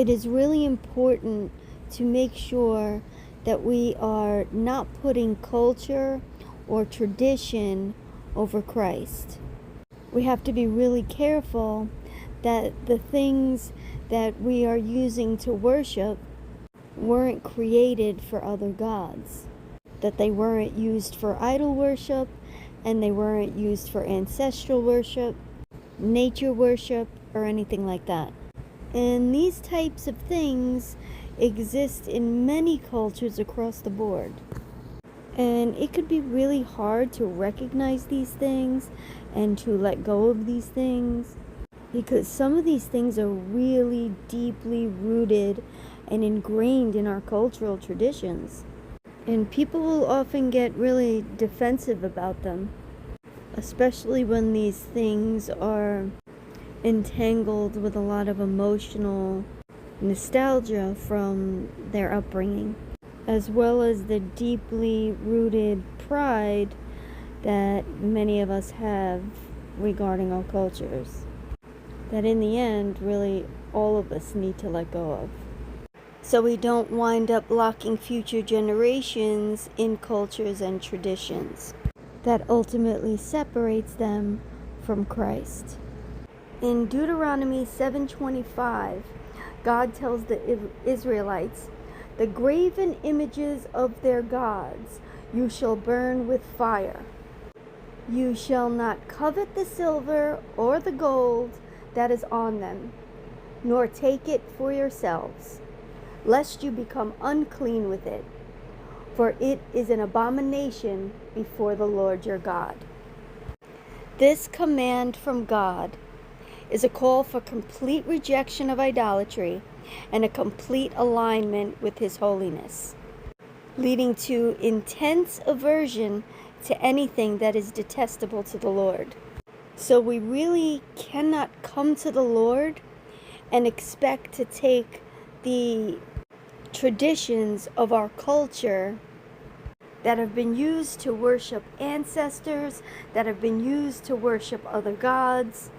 It is really important to make sure that we are not putting culture or tradition over Christ. We have to be really careful that the things that we are using to worship weren't created for other gods, that they weren't used for idol worship, and they weren't used for ancestral worship, nature worship, or anything like that. And these types of things exist in many cultures across the board. And it could be really hard to recognize these things and to let go of these things, because some of these things are really deeply rooted and ingrained in our cultural traditions. And people will often get really defensive about them, especially when these things are entangled with a lot of emotional nostalgia from their upbringing, as well as the deeply rooted pride that many of us have regarding our cultures, that in the end, really, all of us need to let go of, so we don't wind up locking future generations in cultures and traditions that ultimately separates them from Christ. In Deuteronomy 7:25, God tells the Israelites, "The graven images of their gods you shall burn with fire. You shall not covet the silver or the gold that is on them, nor take it for yourselves, lest you become unclean with it, for it is an abomination before the Lord your God." This command from God is a call for complete rejection of idolatry and a complete alignment with His holiness, leading to intense aversion to anything that is detestable to the Lord. So we really cannot come to the Lord and expect to take the traditions of our culture that have been used to worship ancestors, that have been used to worship other gods,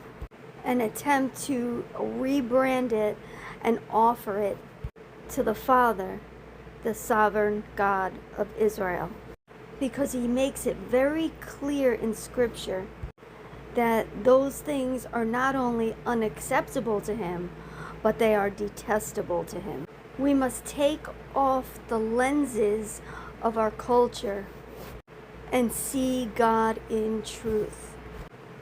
and attempt to rebrand it and offer it to the Father, the sovereign God of Israel. Because He makes it very clear in Scripture that those things are not only unacceptable to Him, but they are detestable to Him. We must take off the lenses of our culture and see God in truth.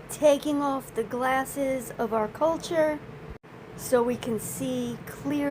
Taking off the glasses of our culture so we can see clearly